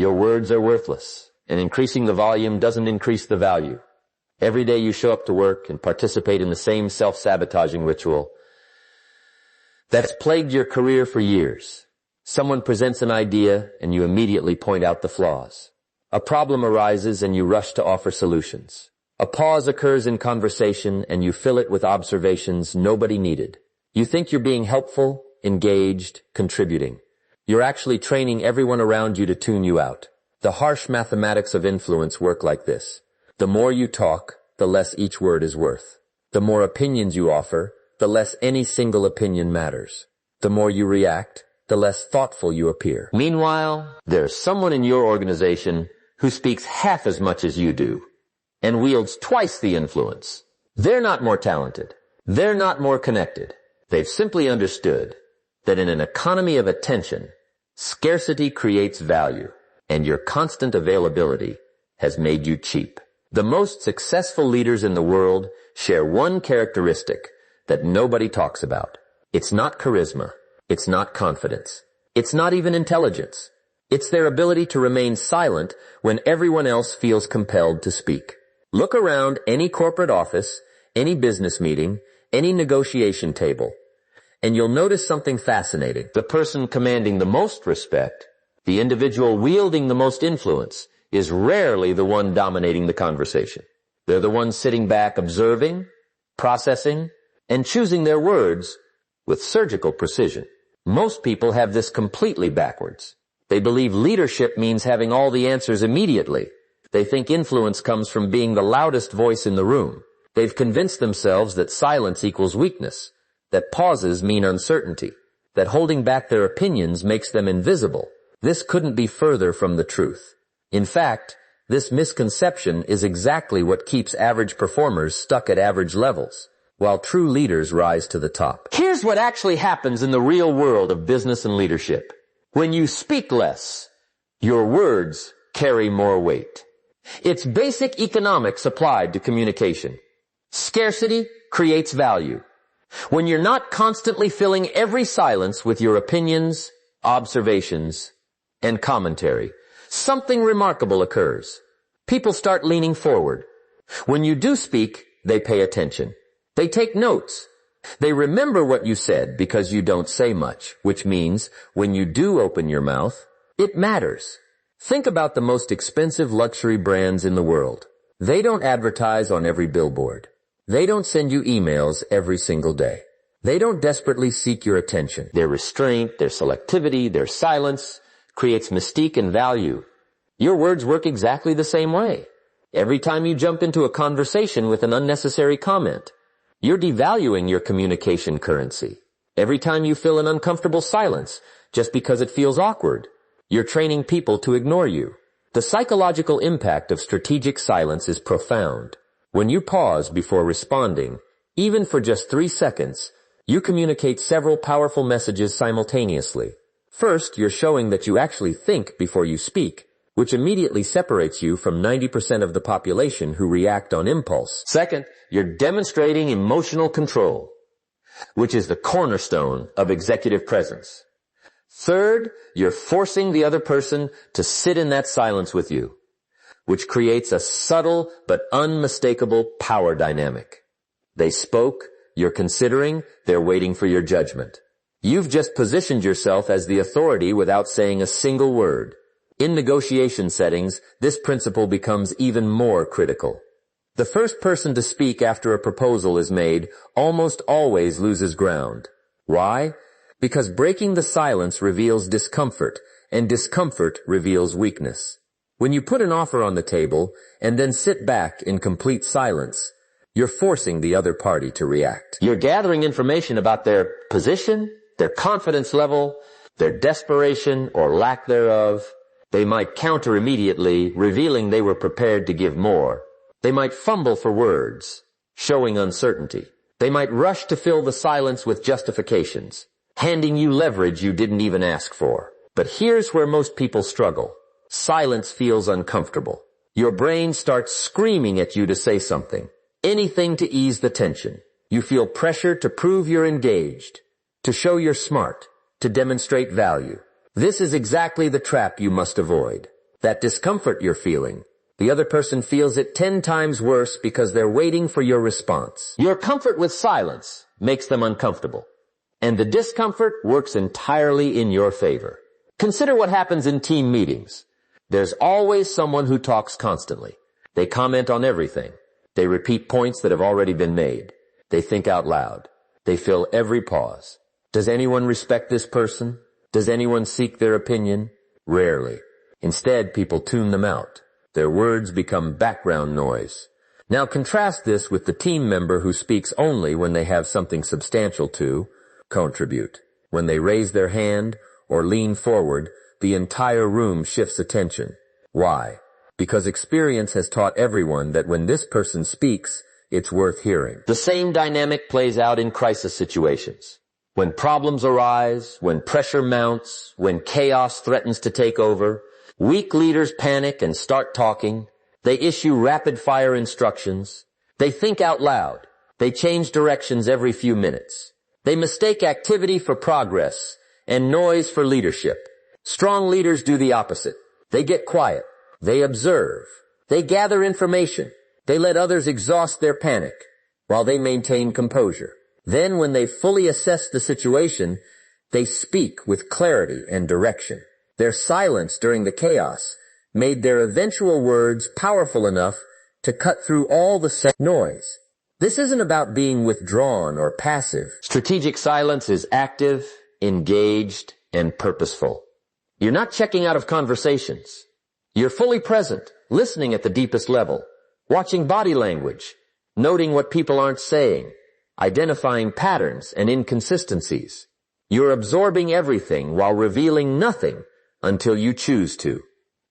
Your words are worthless, and increasing the volume doesn't increase the value. Every day you show up to work and participate in the same self-sabotaging ritual that's plagued your career for years. Someone presents an idea and you immediately point out the flaws. A problem arises and you rush to offer solutions. A pause occurs in conversation and you fill it with observations nobody needed. You think you're being helpful, engaged, contributing. You're actually training everyone around you to tune you out. The harsh mathematics of influence work like this. The more you talk, the less each word is worth. The more opinions you offer, the less any single opinion matters. The more you react, the less thoughtful you appear. Meanwhile, there's someone in your organization who speaks half as much as you do and wields twice the influence. They're not more talented. They're not more connected. They've simply understood that in an economy of attention, scarcity creates value, and your constant availability has made you cheap. The most successful leaders in the world share one characteristic that nobody talks about. It's not charisma. It's not confidence. It's not even intelligence. It's their ability to remain silent when everyone else feels compelled to speak. Look around any corporate office, any business meeting, any negotiation table, and you'll notice something fascinating. The person commanding the most respect, the individual wielding the most influence, is rarely the one dominating the conversation. They're the ones sitting back observing, processing, and choosing their words with surgical precision. Most people have this completely backwards. They believe leadership means having all the answers immediately. They think influence comes from being the loudest voice in the room. They've convinced themselves that silence equals weakness, that pauses mean uncertainty, that holding back their opinions makes them invisible. This couldn't be further from the truth. In fact, this misconception is exactly what keeps average performers stuck at average levels, while true leaders rise to the top. Here's what actually happens in the real world of business and leadership. When you speak less, your words carry more weight. It's basic economics applied to communication. Scarcity creates value. When you're not constantly filling every silence with your opinions, observations, and commentary, something remarkable occurs. People start leaning forward. When you do speak, they pay attention. They take notes. They remember what you said because you don't say much, which means when you do open your mouth, it matters. Think about the most expensive luxury brands in the world. They don't advertise on every billboard. They don't send you emails every single day. They don't desperately seek your attention. Their restraint, their selectivity, their silence creates mystique and value. Your words work exactly the same way. Every time you jump into a conversation with an unnecessary comment, you're devaluing your communication currency. Every time you fill an uncomfortable silence just because it feels awkward, you're training people to ignore you. The psychological impact of strategic silence is profound. When you pause before responding, even for just 3 seconds, you communicate several powerful messages simultaneously. First, you're showing that you actually think before you speak, which immediately separates you from 90% of the population who react on impulse. Second, you're demonstrating emotional control, which is the cornerstone of executive presence. Third, you're forcing the other person to sit in that silence with you, which creates a subtle but unmistakable power dynamic. They spoke, you're considering, they're waiting for your judgment. You've just positioned yourself as the authority without saying a single word. In negotiation settings, this principle becomes even more critical. The first person to speak after a proposal is made almost always loses ground. Why? Because breaking the silence reveals discomfort, and discomfort reveals weakness. When you put an offer on the table and then sit back in complete silence, you're forcing the other party to react. You're gathering information about their position, their confidence level, their desperation or lack thereof. They might counter immediately, revealing they were prepared to give more. They might fumble for words, showing uncertainty. They might rush to fill the silence with justifications, handing you leverage you didn't even ask for. But here's where most people struggle. Silence feels uncomfortable. Your brain starts screaming at you to say something, anything to ease the tension. You feel pressure to prove you're engaged, to show you're smart, to demonstrate value. This is exactly the trap you must avoid. That discomfort you're feeling, the other person feels it 10 times worse because they're waiting for your response. Your comfort with silence makes them uncomfortable, and the discomfort works entirely in your favor. Consider what happens in team meetings. There's always someone who talks constantly. They comment on everything. They repeat points that have already been made. They think out loud. They fill every pause. Does anyone respect this person? Does anyone seek their opinion? Rarely. Instead, people tune them out. Their words become background noise. Now contrast this with the team member who speaks only when they have something substantial to contribute. When they raise their hand or lean forward, the entire room shifts attention. Why? Because experience has taught everyone that when this person speaks, it's worth hearing. The same dynamic plays out in crisis situations. When problems arise, when pressure mounts, when chaos threatens to take over, weak leaders panic and start talking. They issue rapid-fire instructions. They think out loud. They change directions every few minutes. They mistake activity for progress and noise for leadership. Strong leaders do the opposite. They get quiet. They observe. They gather information. They let others exhaust their panic while they maintain composure. Then, when they fully assess the situation, they speak with clarity and direction. Their silence during the chaos made their eventual words powerful enough to cut through all the noise. This isn't about being withdrawn or passive. Strategic silence is active, engaged, and purposeful. You're not checking out of conversations. You're fully present, listening at the deepest level, watching body language, noting what people aren't saying, identifying patterns and inconsistencies. You're absorbing everything while revealing nothing until you choose to.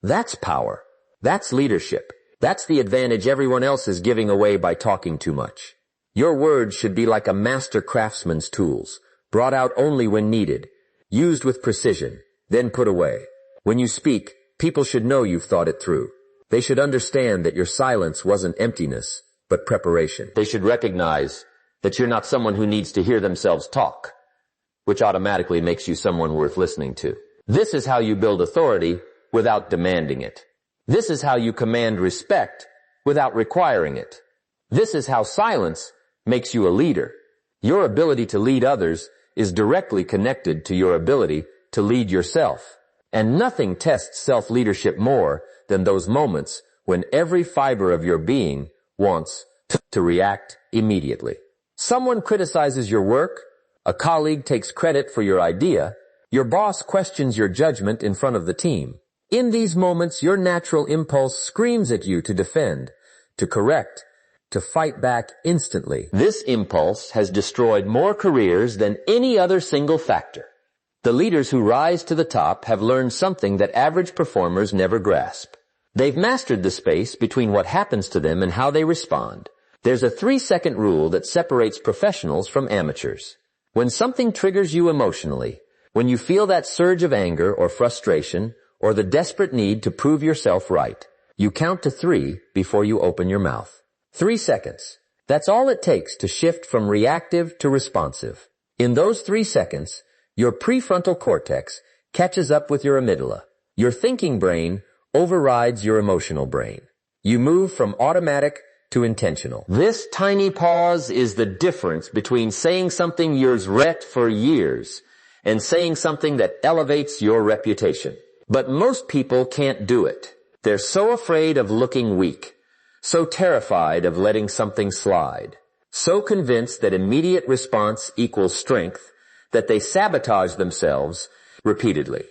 That's power. That's leadership. That's the advantage everyone else is giving away by talking too much. Your words should be like a master craftsman's tools, brought out only when needed, used with precision, then put away. When you speak, people should know you've thought it through. They should understand that your silence wasn't emptiness, but preparation. They should recognize that you're not someone who needs to hear themselves talk, which automatically makes you someone worth listening to. This is how you build authority without demanding it. This is how you command respect without requiring it. This is how silence makes you a leader. Your ability to lead others is directly connected to your ability to lead yourself. And nothing tests self-leadership more than those moments when every fiber of your being wants to react immediately. Someone criticizes your work, a colleague takes credit for your idea, your boss questions your judgment in front of the team. In these moments, your natural impulse screams at you to defend, to correct, to fight back instantly. This impulse has destroyed more careers than any other single factor. The leaders who rise to the top have learned something that average performers never grasp. They've mastered the space between what happens to them and how they respond. There's a 3-second rule that separates professionals from amateurs. When something triggers you emotionally, when you feel that surge of anger or frustration, or the desperate need to prove yourself right, you count to 3 before you open your mouth. 3 seconds. That's all it takes to shift from reactive to responsive. In those 3 seconds, your prefrontal cortex catches up with your amygdala. Your thinking brain overrides your emotional brain. You move from automatic to intentional. This tiny pause is the difference between saying something you've regretted for years and saying something that elevates your reputation. But most people can't do it. They're so afraid of looking weak, so terrified of letting something slide, so convinced that immediate response equals strength that they sabotage themselves repeatedly.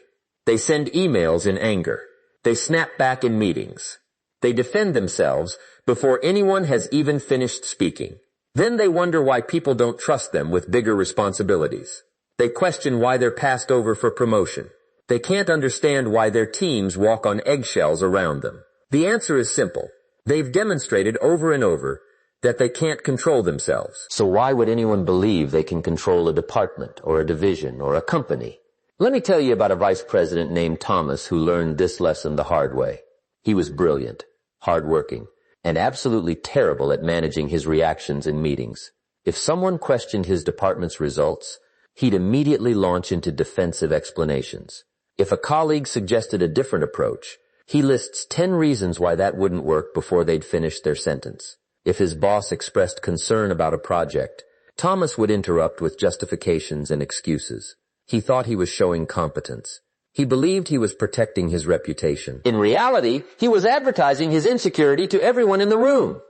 They send emails in anger. They snap back in meetings. They defend themselves before anyone has even finished speaking. Then they wonder why people don't trust them with bigger responsibilities. They question why they're passed over for promotion. They can't understand why their teams walk on eggshells around them. The answer is simple. They've demonstrated over and over that they can't control themselves. So why would anyone believe they can control a department or a division or a company? Let me tell you about a vice president named Thomas who learned this lesson the hard way. He was brilliant, hardworking, and absolutely terrible at managing his reactions in meetings. If someone questioned his department's results, he'd immediately launch into defensive explanations. If a colleague suggested a different approach, He lists 10 reasons why that wouldn't work before they'd finished their sentence. If his boss expressed concern about a project, Thomas would interrupt with justifications and excuses. He thought he was showing competence. He believed he was protecting his reputation. In reality, he was advertising his insecurity to everyone in the room.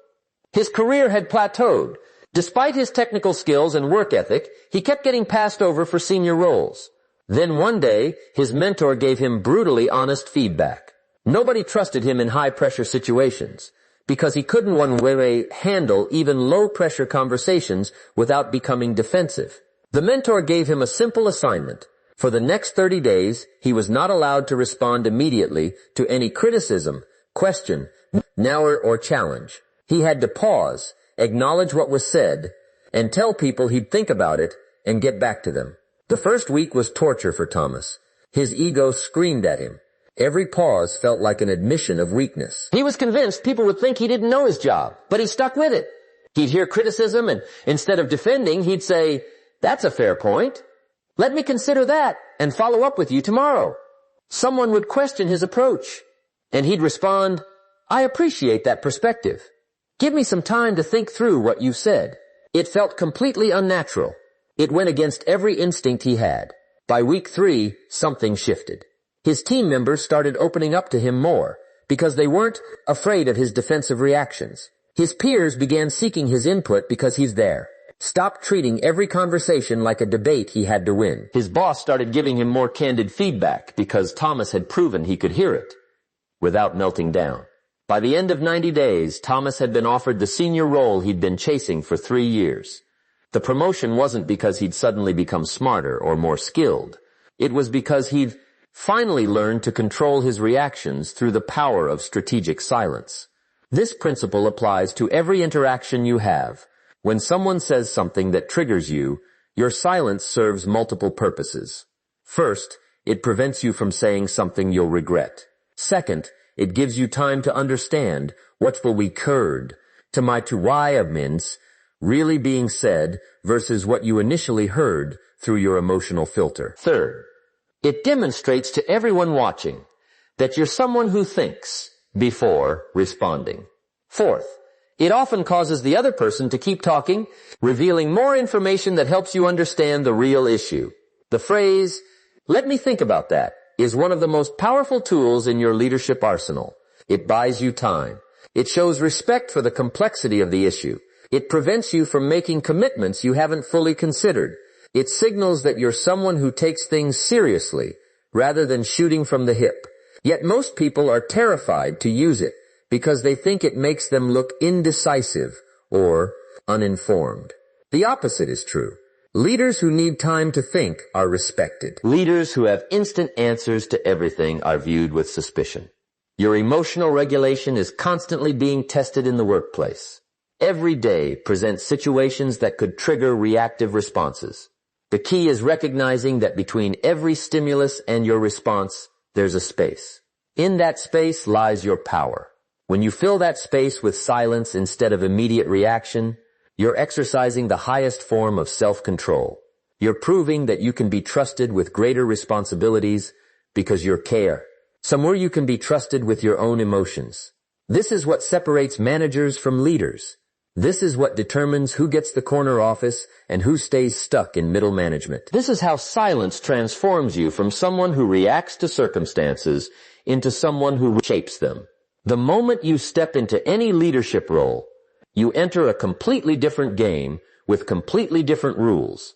His career had plateaued. Despite his technical skills and work ethic, he kept getting passed over for senior roles. Then one day, his mentor gave him brutally honest feedback. Nobody trusted him in high-pressure situations because he couldn't one way handle even low-pressure conversations without becoming defensive. The mentor gave him a simple assignment. For the next 30 days, he was not allowed to respond immediately to any criticism, question, or challenge. He had to pause, acknowledge what was said, and tell people he'd think about it and get back to them. The first week was torture for Thomas. His ego screamed at him. Every pause felt like an admission of weakness. He was convinced people would think he didn't know his job, but he stuck with it. He'd hear criticism, and instead of defending, he'd say, "That's a fair point. Let me consider that and follow up with you tomorrow." Someone would question his approach, and he'd respond, "I appreciate that perspective. Give me some time to think through what you said." It felt completely unnatural. It went against every instinct he had. By week 3, something shifted. His team members started opening up to him more because they weren't afraid of his defensive reactions. His peers began seeking his input because he's there. Stopped treating every conversation like a debate he had to win. His boss started giving him more candid feedback because Thomas had proven he could hear it without melting down. By the end of 90 days, Thomas had been offered the senior role he'd been chasing for 3 years. The promotion wasn't because he'd suddenly become smarter or more skilled. It was because he'd finally learned to control his reactions through the power of strategic silence. This principle applies to every interaction you have. When someone says something that triggers you, your silence serves multiple purposes. First, it prevents you from saying something you'll regret. Second, it gives you time to understand what will be heard, to why of mince really being said versus what you initially heard through your emotional filter. Third, it demonstrates to everyone watching that you're someone who thinks before responding. Fourth, it often causes the other person to keep talking, revealing more information that helps you understand the real issue. The phrase, "Let me think about that," is one of the most powerful tools in your leadership arsenal. It buys you time. It shows respect for the complexity of the issue. It prevents you from making commitments you haven't fully considered. It signals that you're someone who takes things seriously rather than shooting from the hip. Yet most people are terrified to use it because they think it makes them look indecisive or uninformed. The opposite is true. Leaders who need time to think are respected. Leaders who have instant answers to everything are viewed with suspicion. Your emotional regulation is constantly being tested in the workplace. Every day presents situations that could trigger reactive responses. The key is recognizing that between every stimulus and your response, there's a space. In that space lies your power. When you fill that space with silence instead of immediate reaction, you're exercising the highest form of self-control. You're proving that you can be trusted with greater responsibilities because you care. Somewhere you can be trusted with your own emotions. This is what separates managers from leaders. This is what determines who gets the corner office and who stays stuck in middle management. This is how silence transforms you from someone who reacts to circumstances into someone who shapes them. The moment you step into any leadership role, you enter a completely different game with completely different rules.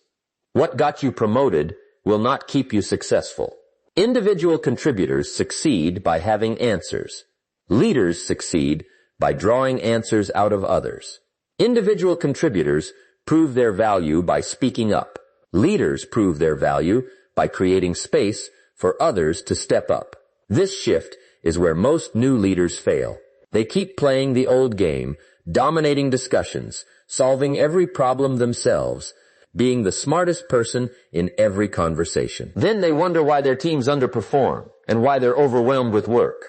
What got you promoted will not keep you successful. Individual contributors succeed by having answers. Leaders succeed by drawing answers out of others. Individual contributors prove their value by speaking up. Leaders prove their value by creating space for others to step up. This shift is where most new leaders fail. They keep playing the old game, dominating discussions, solving every problem themselves, being the smartest person in every conversation. Then they wonder why their teams underperform and why they're overwhelmed with work.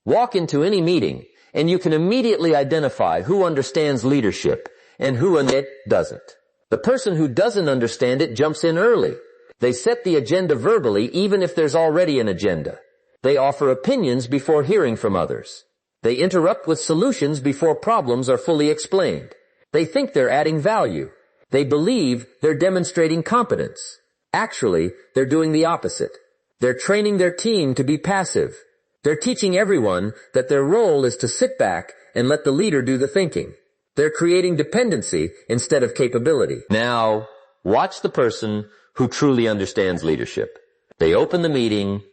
Walk into any meeting and you can immediately identify who understands leadership and who doesn't. The person who doesn't understand it jumps in early. They set the agenda verbally even if there's already an agenda. They offer opinions before hearing from others. They interrupt with solutions before problems are fully explained. They think they're adding value. They believe they're demonstrating competence. Actually, they're doing the opposite. They're training their team to be passive. They're teaching everyone that their role is to sit back and let the leader do the thinking. They're creating dependency instead of capability. Now, watch the person who truly understands leadership. They open the meeting,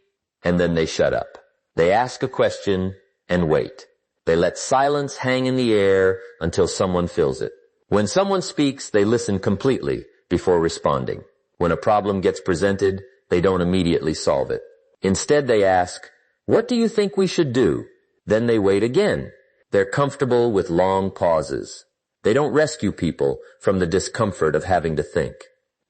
and then they shut up. They ask a question and wait. They let silence hang in the air until someone fills it. When someone speaks, they listen completely before responding. When a problem gets presented, they don't immediately solve it. Instead, they ask, "What do you think we should do?" Then they wait again. They're comfortable with long pauses. They don't rescue people from the discomfort of having to think.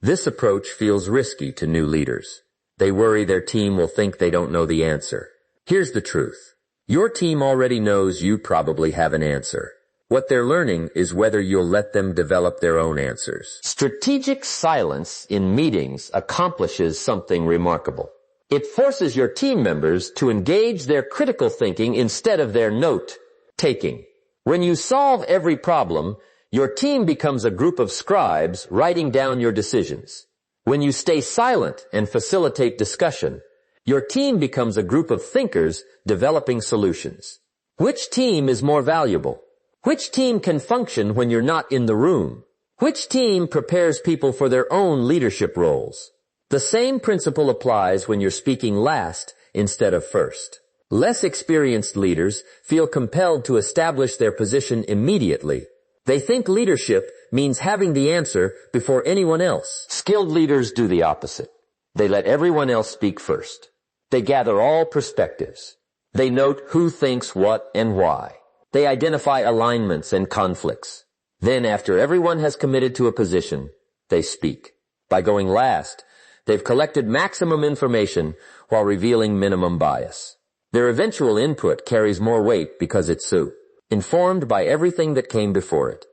This approach feels risky to new leaders. They worry their team will think they don't know the answer. Here's the truth. Your team already knows you probably have an answer. What they're learning is whether you'll let them develop their own answers. Strategic silence in meetings accomplishes something remarkable. It forces your team members to engage their critical thinking instead of their note-taking. When you solve every problem, your team becomes a group of scribes writing down your decisions. When you stay silent and facilitate discussion, your team becomes a group of thinkers developing solutions. Which team is more valuable? Which team can function when you're not in the room? Which team prepares people for their own leadership roles? The same principle applies when you're speaking last instead of first. Less experienced leaders feel compelled to establish their position immediately. They think leadership means having the answer before anyone else. Skilled leaders do the opposite. They let everyone else speak first. They gather all perspectives. They note who thinks what and why. They identify alignments and conflicts. Then, after everyone has committed to a position, they speak. By going last, they've collected maximum information while revealing minimum bias. Their eventual input carries more weight because it's so informed by everything that came before it.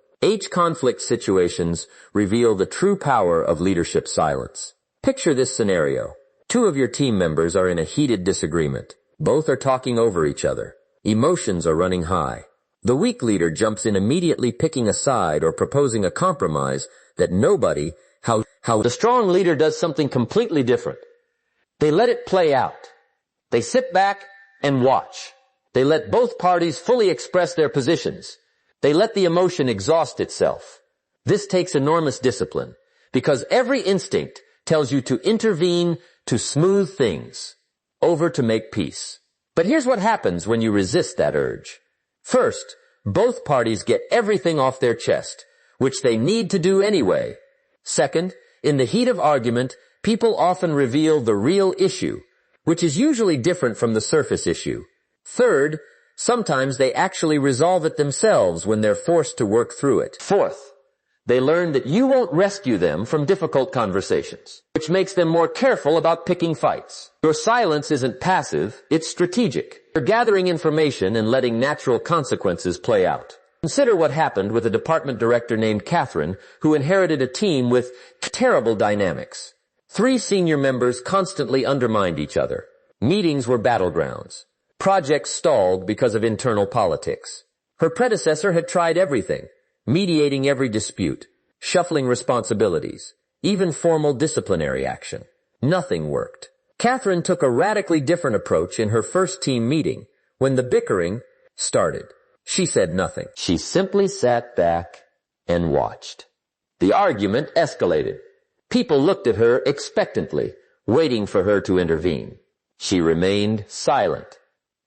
Conflict situations reveal the true power of leadership silence. Picture this scenario. Two of your team members are in a heated disagreement. Both are talking over each other. Emotions are running high. The weak leader jumps in immediately, picking a side or proposing a compromise that the strong leader does something completely different. They let it play out. They sit back and watch. They let both parties fully express their positions. They let the emotion exhaust itself. This takes enormous discipline because every instinct tells you to intervene, to smooth things, over to make peace. But here's what happens when you resist that urge. First, both parties get everything off their chest, which they need to do anyway. Second, in the heat of argument, people often reveal the real issue, which is usually different from the surface issue. Third, sometimes they actually resolve it themselves when they're forced to work through it. Fourth, they learn that you won't rescue them from difficult conversations, which makes them more careful about picking fights. Your silence isn't passive, it's strategic. You're gathering information and letting natural consequences play out. Consider what happened with a department director named Catherine, who inherited a team with terrible dynamics. 3 senior members constantly undermined each other. Meetings were battlegrounds. Projects stalled because of internal politics. Her predecessor had tried everything, mediating every dispute, shuffling responsibilities, even formal disciplinary action. Nothing worked. Catherine took a radically different approach in her first team meeting. When the bickering started, she said nothing. She simply sat back and watched. The argument escalated. People looked at her expectantly, waiting for her to intervene. She remained silent,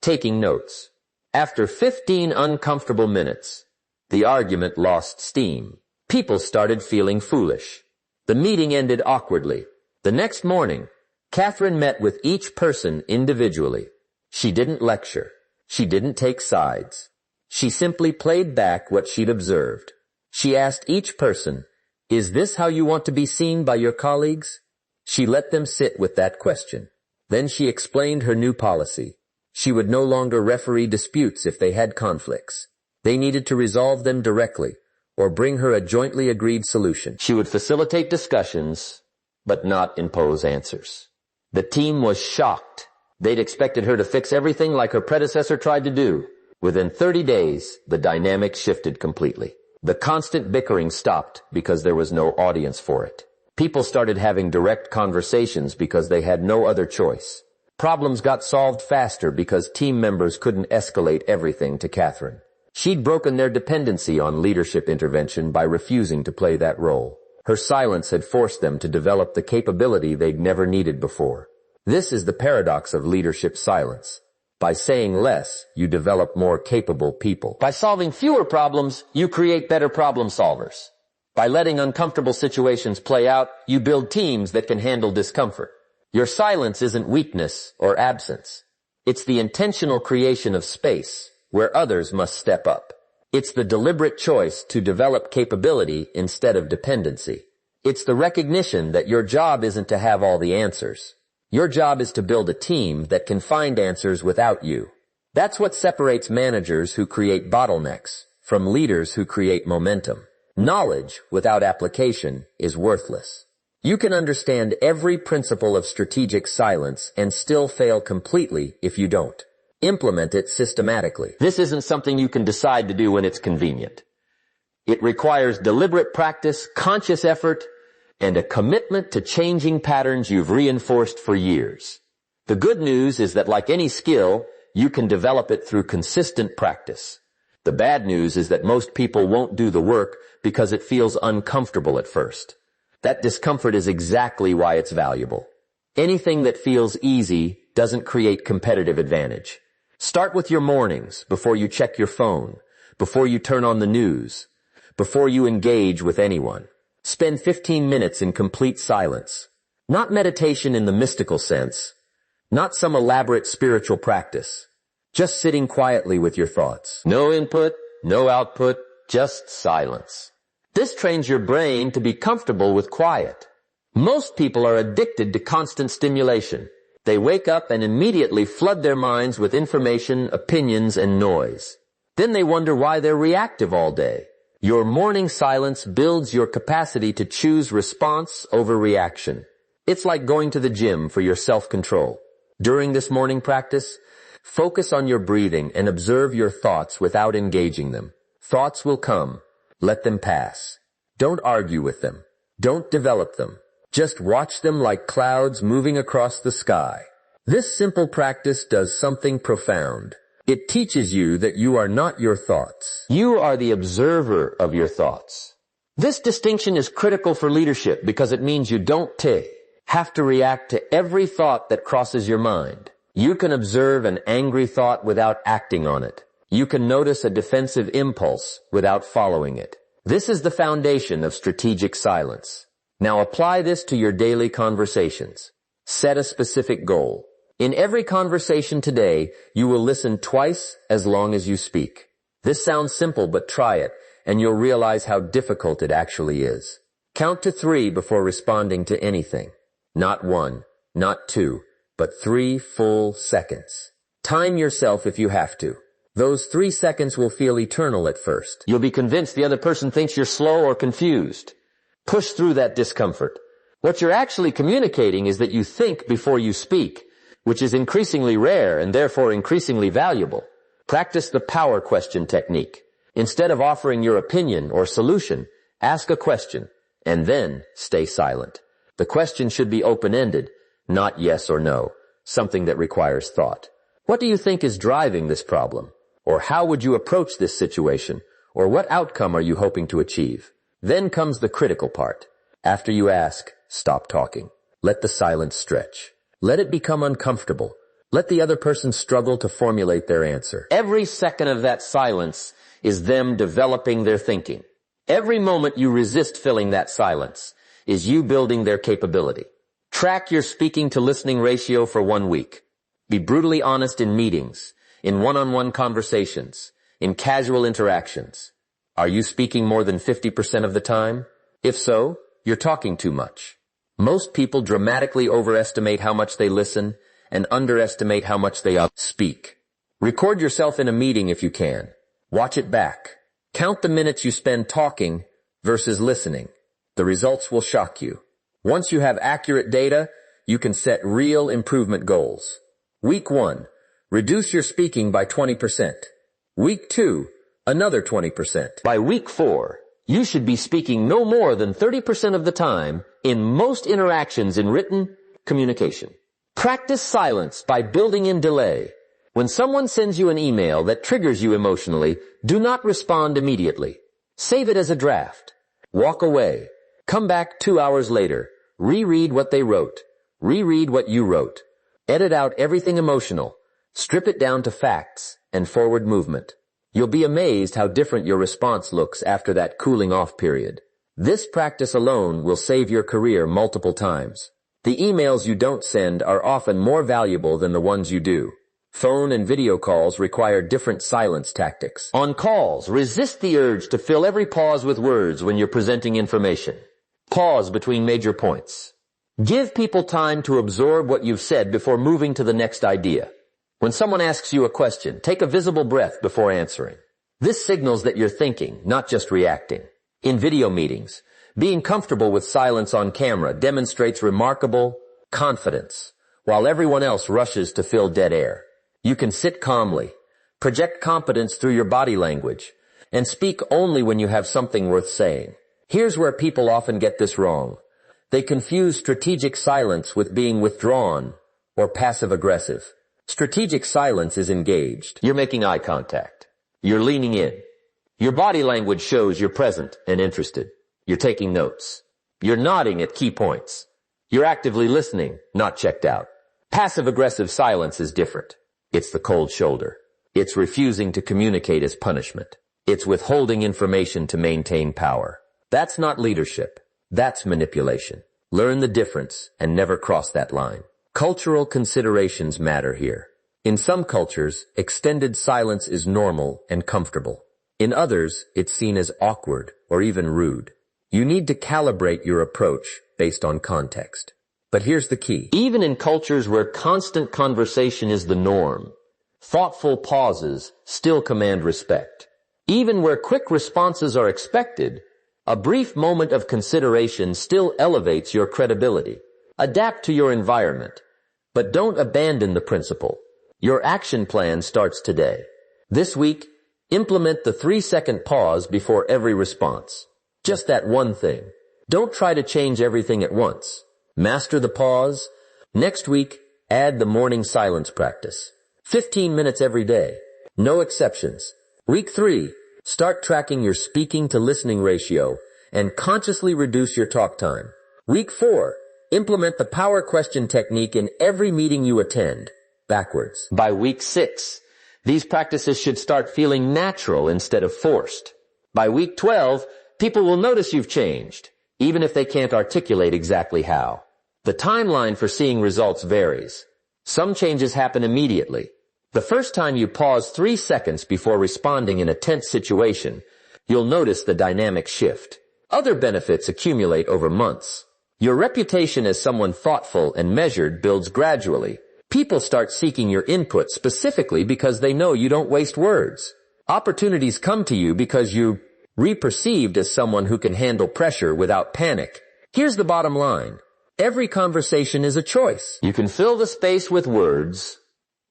taking notes. After 15 uncomfortable minutes, the argument lost steam. People started feeling foolish. The meeting ended awkwardly. The next morning, Catherine met with each person individually. She didn't lecture. She didn't take sides. She simply played back what she'd observed. She asked each person, "Is this how you want to be seen by your colleagues?" She let them sit with that question. Then she explained her new policy. She would no longer referee disputes if they had conflicts. They needed to resolve them directly or bring her a jointly agreed solution. She would facilitate discussions, but not impose answers. The team was shocked. They'd expected her to fix everything like her predecessor tried to do. Within 30 days, the dynamic shifted completely. The constant bickering stopped because there was no audience for it. People started having direct conversations because they had no other choice. Problems got solved faster because team members couldn't escalate everything to Catherine. She'd broken their dependency on leadership intervention by refusing to play that role. Her silence had forced them to develop the capability they'd never needed before. This is the paradox of leadership silence. By saying less, you develop more capable people. By solving fewer problems, you create better problem solvers. By letting uncomfortable situations play out, you build teams that can handle discomfort. Your silence isn't weakness or absence. It's the intentional creation of space where others must step up. It's the deliberate choice to develop capability instead of dependency. It's the recognition that your job isn't to have all the answers. Your job is to build a team that can find answers without you. That's what separates managers who create bottlenecks from leaders who create momentum. Knowledge without application is worthless. You can understand every principle of strategic silence and still fail completely if you don't. Implement it systematically. This isn't something you can decide to do when it's convenient. It requires deliberate practice, conscious effort, and a commitment to changing patterns you've reinforced for years. The good news is that like any skill, you can develop it through consistent practice. The bad news is that most people won't do the work because it feels uncomfortable at first. That discomfort is exactly why it's valuable. Anything that feels easy doesn't create competitive advantage. Start with your mornings, before you check your phone, before you turn on the news, before you engage with anyone. Spend 15 minutes in complete silence. Not meditation in the mystical sense, not some elaborate spiritual practice. Just sitting quietly with your thoughts. No input, no output, just silence. This trains your brain to be comfortable with quiet. Most people are addicted to constant stimulation. They wake up and immediately flood their minds with information, opinions, and noise. Then they wonder why they're reactive all day. Your morning silence builds your capacity to choose response over reaction. It's like going to the gym for your self-control. During this morning practice, focus on your breathing and observe your thoughts without engaging them. Thoughts will come. Let them pass. Don't argue with them. Don't develop them. Just watch them like clouds moving across the sky. This simple practice does something profound. It teaches you that you are not your thoughts. You are the observer of your thoughts. This distinction is critical for leadership because it means you don't have to react to every thought that crosses your mind. You can observe an angry thought without acting on it. You can notice a defensive impulse without following it. This is the foundation of strategic silence. Now apply this to your daily conversations. Set a specific goal. In every conversation today, you will listen twice as long as you speak. This sounds simple, but try it, and you'll realize how difficult it actually is. Count to 3 before responding to anything. Not 1, not 2, but 3 full seconds. Time yourself if you have to. Those 3 seconds will feel eternal at first. You'll be convinced the other person thinks you're slow or confused. Push through that discomfort. What you're actually communicating is that you think before you speak, which is increasingly rare and therefore increasingly valuable. Practice the power question technique. Instead of offering your opinion or solution, ask a question, and then stay silent. The question should be open-ended, not yes or no, something that requires thought. What do you think is driving this problem? Or how would you approach this situation? Or what outcome are you hoping to achieve? Then comes the critical part. After you ask, stop talking. Let the silence stretch. Let it become uncomfortable. Let the other person struggle to formulate their answer. Every second of that silence is them developing their thinking. Every moment you resist filling that silence is you building their capability. Track your speaking to listening ratio for 1 week. Be brutally honest in meetings, in one-on-one conversations, in casual interactions. Are you speaking more than 50% of the time? If so, you're talking too much. Most people dramatically overestimate how much they listen and underestimate how much they speak. Record yourself in a meeting if you can. Watch it back. Count the minutes you spend talking versus listening. The results will shock you. Once you have accurate data, you can set real improvement goals. Week 1, reduce your speaking by 20%. Week 2, another 20%. By week 4, you should be speaking no more than 30% of the time in most interactions in written communication. Practice silence by building in delay. When someone sends you an email that triggers you emotionally, do not respond immediately. Save it as a draft. Walk away. Come back 2 hours later. Reread what they wrote. Reread what you wrote. Edit out everything emotional. Strip it down to facts and forward movement. You'll be amazed how different your response looks after that cooling off period. This practice alone will save your career multiple times. The emails you don't send are often more valuable than the ones you do. Phone and video calls require different silence tactics. On calls, resist the urge to fill every pause with words when you're presenting information. Pause between major points. Give people time to absorb what you've said before moving to the next idea. When someone asks you a question, take a visible breath before answering. This signals that you're thinking, not just reacting. In video meetings, being comfortable with silence on camera demonstrates remarkable confidence, while everyone else rushes to fill dead air. You can sit calmly, project competence through your body language, and speak only when you have something worth saying. Here's where people often get this wrong. They confuse strategic silence with being withdrawn or passive-aggressive. Strategic silence is engaged. You're making eye contact. You're leaning in. Your body language shows you're present and interested. You're taking notes. You're nodding at key points. You're actively listening, not checked out. Passive-aggressive silence is different. It's the cold shoulder. It's refusing to communicate as punishment. It's withholding information to maintain power. That's not leadership. That's manipulation. Learn the difference and never cross that line. Cultural considerations matter here. In some cultures, extended silence is normal and comfortable. In others, it's seen as awkward or even rude. You need to calibrate your approach based on context. But here's the key. Even in cultures where constant conversation is the norm, thoughtful pauses still command respect. Even where quick responses are expected, a brief moment of consideration still elevates your credibility. Adapt to your environment, but don't abandon the principle. Your action plan starts today. This week, implement the 3-second pause before every response. Just that one thing. Don't try to change everything at once. Master the pause. Next week, add the morning silence practice. 15 minutes every day. No exceptions. Week 3, start tracking your speaking to listening ratio and consciously reduce your talk time. Week 4, implement the power question technique in every meeting you attend, backwards. By week 6, these practices should start feeling natural instead of forced. By week 12, people will notice you've changed, even if they can't articulate exactly how. The timeline for seeing results varies. Some changes happen immediately. The first time you pause 3 seconds before responding in a tense situation, you'll notice the dynamic shift. Other benefits accumulate over months. Your reputation as someone thoughtful and measured builds gradually. People start seeking your input specifically because they know you don't waste words. Opportunities come to you because you're perceived as someone who can handle pressure without panic. Here's the bottom line. Every conversation is a choice. You can fill the space with words,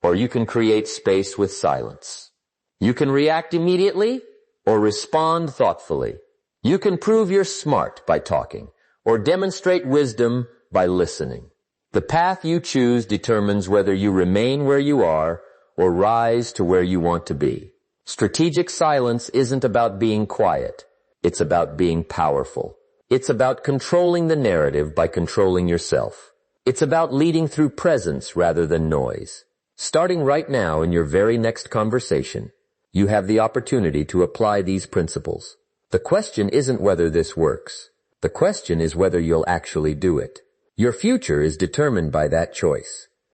or you can create space with silence. You can react immediately, or respond thoughtfully. You can prove you're smart by talking, or demonstrate wisdom by listening. The path you choose determines whether you remain where you are or rise to where you want to be. Strategic silence isn't about being quiet. It's about being powerful. It's about controlling the narrative by controlling yourself. It's about leading through presence rather than noise. Starting right now in your very next conversation, you have the opportunity to apply these principles. The question isn't whether this works. The question is whether you'll actually do it. Your future is determined by that choice.